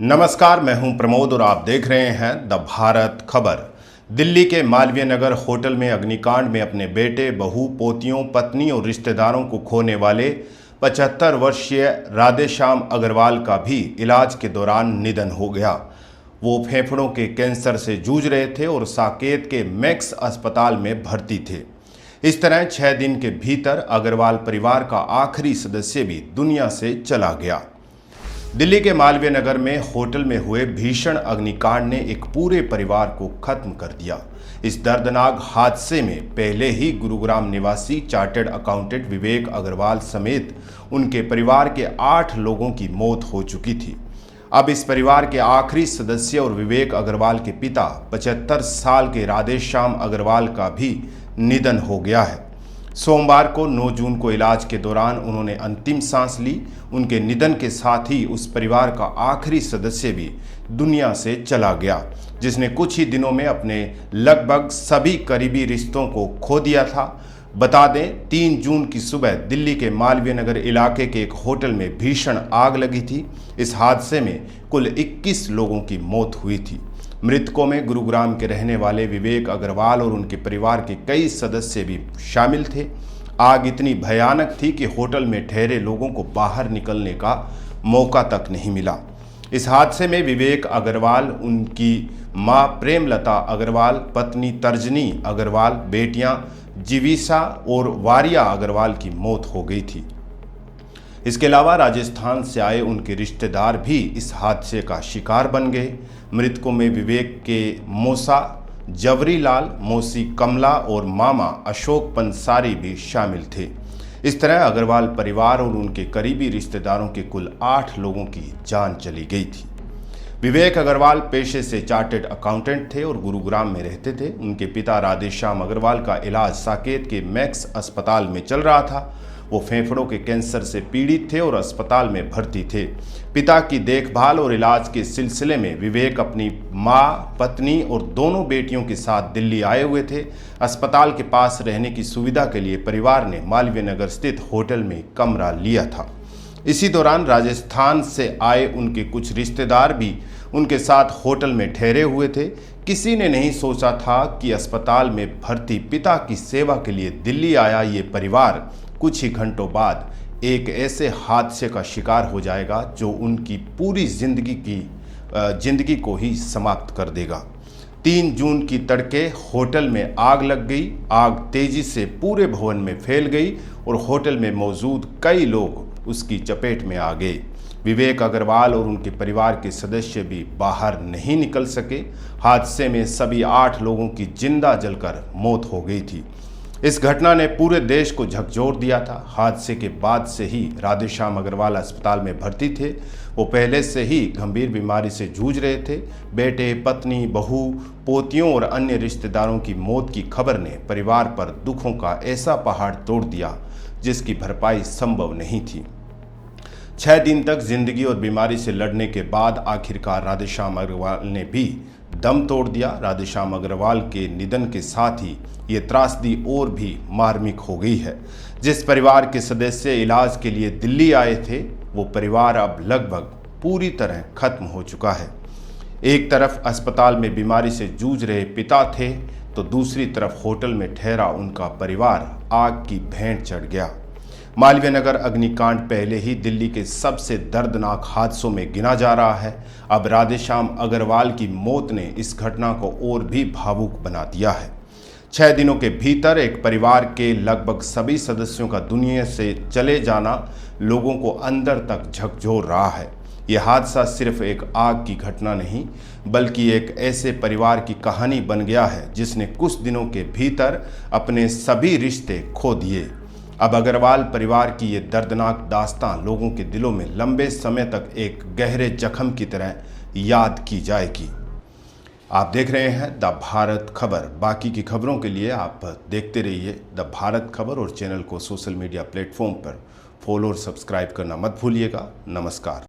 नमस्कार, मैं हूं प्रमोद और आप देख रहे हैं द भारत खबर। दिल्ली के मालवीय नगर होटल में अग्निकांड में अपने बेटे, बहू, पोतियों, पत्नी और रिश्तेदारों को खोने वाले 75 वर्षीय राधेश्याम अग्रवाल का भी इलाज के दौरान निधन हो गया। वो फेफड़ों के कैंसर से जूझ रहे थे और साकेत के मैक्स अस्पताल में भर्ती थे। इस तरह 6 दिन के भीतर अग्रवाल परिवार का आखिरी सदस्य भी दुनिया से चला गया। दिल्ली के मालवीय नगर में होटल में हुए भीषण अग्निकांड ने एक पूरे परिवार को खत्म कर दिया। इस दर्दनाक हादसे में पहले ही गुरुग्राम निवासी चार्टर्ड अकाउंटेंट विवेक अग्रवाल समेत उनके परिवार के 8 लोगों की मौत हो चुकी थी। अब इस परिवार के आखिरी सदस्य और विवेक अग्रवाल के पिता 75 साल के राधेश्याम अग्रवाल का भी निधन हो गया है। सोमवार को 9 जून को इलाज के दौरान उन्होंने अंतिम सांस ली। उनके निधन के साथ ही उस परिवार का आखिरी सदस्य भी दुनिया से चला गया, जिसने कुछ ही दिनों में अपने लगभग सभी करीबी रिश्तों को खो दिया था। बता दें, 3 जून की सुबह दिल्ली के मालवीय नगर इलाके के एक होटल में भीषण आग लगी थी। इस हादसे में कुल 21 लोगों की मौत हुई थी। मृतकों में गुरुग्राम के रहने वाले विवेक अग्रवाल और उनके परिवार के कई सदस्य भी शामिल थे। आग इतनी भयानक थी कि होटल में ठहरे लोगों को बाहर निकलने का मौका तक नहीं मिला। इस हादसे में विवेक अग्रवाल, उनकी मां प्रेमलता अग्रवाल, पत्नी तर्जनी अग्रवाल, बेटियां जीविसा और वारिया अग्रवाल की मौत हो गई थी। इसके अलावा राजस्थान से आए उनके रिश्तेदार भी इस हादसे का शिकार बन गए। मृतकों में विवेक के मौसा जवरीलाल, मौसी कमला और मामा अशोक पंसारी भी शामिल थे। इस तरह अग्रवाल परिवार और उनके करीबी रिश्तेदारों के कुल 8 लोगों की जान चली गई थी। विवेक अग्रवाल पेशे से चार्टर्ड अकाउंटेंट थे और गुरुग्राम में रहते थे। उनके पिता राधेश्याम अग्रवाल का इलाज साकेत के मैक्स अस्पताल में चल रहा था। वो फेफड़ों के कैंसर से पीड़ित थे और अस्पताल में भर्ती थे। पिता की देखभाल और इलाज के सिलसिले में विवेक अपनी मां, पत्नी और दोनों बेटियों के साथ दिल्ली आए हुए थे। अस्पताल के पास रहने की सुविधा के लिए परिवार ने मालवीय नगर स्थित होटल में कमरा लिया था। इसी दौरान राजस्थान से आए उनके कुछ रिश्तेदार भी उनके साथ होटल में ठहरे हुए थे। किसी ने नहीं सोचा था कि अस्पताल में भर्ती पिता की सेवा के लिए दिल्ली आया ये परिवार कुछ ही घंटों बाद एक ऐसे हादसे का शिकार हो जाएगा जो उनकी पूरी जिंदगी को ही समाप्त कर देगा। 3 जून की तड़के होटल में आग लग गई। आग तेजी से पूरे भवन में फैल गई और होटल में मौजूद कई लोग उसकी चपेट में आ गए। विवेक अग्रवाल और उनके परिवार के सदस्य भी बाहर नहीं निकल सके। हादसे में सभी 8 लोगों की जिंदा जलकर मौत हो गई थी। इस घटना ने पूरे देश को झकझोर दिया था। हादसे के बाद से ही राधेश्याम अग्रवाल अस्पताल में भर्ती थे। वो पहले से ही गंभीर बीमारी से जूझ रहे थे। बेटे, पत्नी, बहू, पोतियों और अन्य रिश्तेदारों की मौत की खबर ने परिवार पर दुखों का ऐसा पहाड़ तोड़ दिया जिसकी भरपाई संभव नहीं थी। 6 दिन तक जिंदगी और बीमारी से लड़ने के बाद आखिरकार राधेश्याम अग्रवाल ने भी दम तोड़ दिया। राधेश्याम अग्रवाल के निधन के साथ ही ये त्रासदी और भी मार्मिक हो गई है। जिस परिवार के सदस्य इलाज के लिए दिल्ली आए थे, वो परिवार अब लगभग पूरी तरह खत्म हो चुका है। एक तरफ अस्पताल में बीमारी से जूझ रहे पिता थे, तो दूसरी तरफ होटल में ठहरा उनका परिवार आग की भेंट चढ़ गया। मालवीय नगर अग्निकांड पहले ही दिल्ली के सबसे दर्दनाक हादसों में गिना जा रहा है। अब राधेश्याम अग्रवाल की मौत ने इस घटना को और भी भावुक बना दिया है। 6 दिनों के भीतर एक परिवार के लगभग सभी सदस्यों का दुनिया से चले जाना लोगों को अंदर तक झकझोर रहा है। यह हादसा सिर्फ एक आग की घटना नहीं, बल्कि एक ऐसे परिवार की कहानी बन गया है जिसने कुछ दिनों के भीतर अपने सभी रिश्ते खो दिए। अब अग्रवाल परिवार की ये दर्दनाक दास्तां लोगों के दिलों में लंबे समय तक एक गहरे जख्म की तरह याद की जाएगी। आप देख रहे हैं द भारत खबर। बाकी की खबरों के लिए आप देखते रहिए द भारत खबर और चैनल को सोशल मीडिया प्लेटफॉर्म पर फॉलो और सब्सक्राइब करना मत भूलिएगा। नमस्कार।